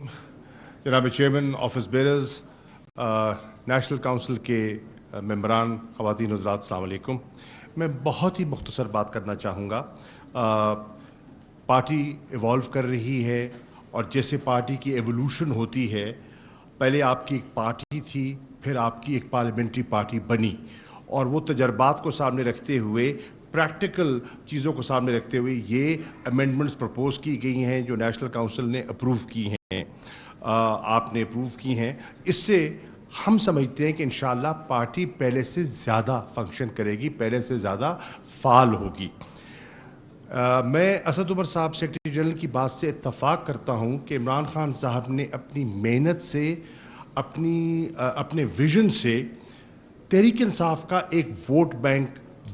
जनाब chairman office bearers, national council के मेंबरान, ख़वातीन हज़रात, अस्सलाम वालेकुम। मैं बहुत ही मुख्तसर बात करना चाहूँगा। पार्टी इवॉल्व कर रही है और जैसे पार्टी की एवोल्यूशन होती है, पहले आपकी एक पार्टी थी, फिर आपकी एक पार्लियामेंट्री पार्टी बनी, और वो तजर्बात को सामने रखते हुए, प्रैक्टिकल चीज़ों को सामने रखते हुए ये अमेंडमेंट्स प्रपोज़ की गई हैं जो नेशनल काउंसिल ने अप्रूव की हैं, आपने अप्रूव की हैं। इससे हम समझते हैं कि इंशाअल्लाह पार्टी पहले से ज़्यादा फंक्शन करेगी, पहले से ज़्यादा फ़ाल होगी। मैं असद उमर साहब सेक्रेटरी जनरल की बात से इत्तफ़ाक़ करता हूं कि इमरान खान साहब ने अपनी मेहनत से, अपने विज़न से तहरीक इंसाफ का एक वोट बैंक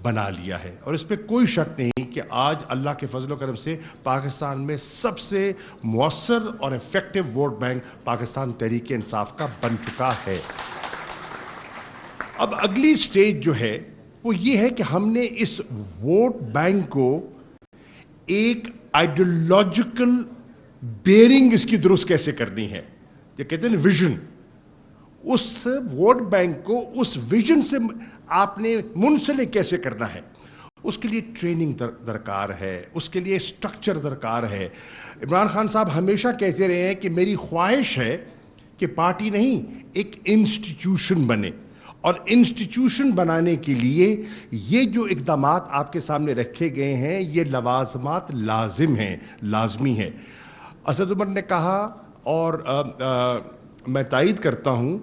बना लिया है, और इस पर कोई शक नहीं कि आज अल्लाह के फजल करम से पाकिस्तान में सबसे मौसर और effective vote bank Pakistan Tehreek Insaf का बन चुका है। अब अगली स्टेज जो है वो ये है कि हमने इस वोट बैंक को एक आइडियोलॉजिकल बेयरिंग इसकी दुरुस्त कैसे करनी है, ये कहते हैं विजन। उस वोट बैंक को उस विजन से आपने मुंसलिक कैसे करना है, उसके लिए ट्रेनिंग दरकार है, उसके लिए स्ट्रक्चर दरकार है। इमरान खान साहब हमेशा कहते रहे हैं कि मेरी ख्वाहिश है कि पार्टी नहीं, एक इंस्टीट्यूशन बने, और इंस्टीट्यूशन बनाने के लिए ये जो इक़दामात आपके सामने रखे गए हैं ये लवाज़मात लाजिम हैं, लाजमी है। असद उमर ने कहा और मैं तायद करता हूँ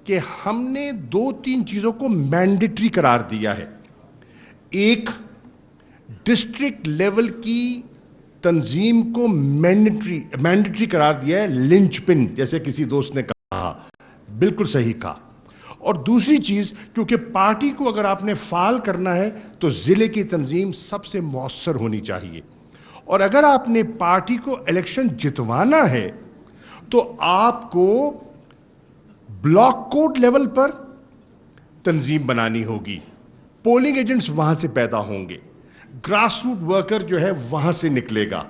कि हमने 2-3 चीज़ों को मैंडेटरी करार दिया है। एक, डिस्ट्रिक्ट लेवल की तंजीम को मैंडेटरी करार दिया है, लिंचपिन, जैसे किसी दोस्त ने कहा, बिल्कुल सही कहा। और दूसरी चीज़, क्योंकि पार्टी को अगर आपने फाल करना है तो ज़िले की तंजीम सबसे मौसर होनी चाहिए, और अगर आपने पार्टी को इलेक्शन जितवाना है तो आपको ब्लॉक कोड लेवल पर तंजीम बनानी होगी, पोलिंग एजेंट्स वहाँ से पैदा होंगे, ग्रास रूट वर्कर जो है वहाँ से निकलेगा,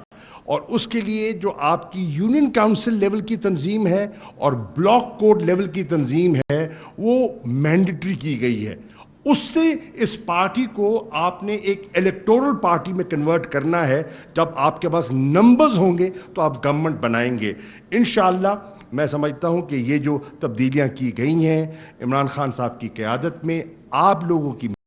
और उसके लिए जो आपकी यूनियन काउंसिल लेवल की तंजीम है और ब्लॉक कोड लेवल की तंजीम है वो मैंडेटरी की गई है। उससे इस पार्टी को आपने एक इलेक्टोरल पार्टी में कन्वर्ट करना है। जब आपके पास नंबर्स होंगे तो आप गवर्नमेंट बनाएंगे इंशाअल्लाह। मैं समझता हूं कि ये जो तब्दीलियां की गई हैं इमरान खान साहब की क़यादत में, आप लोगों की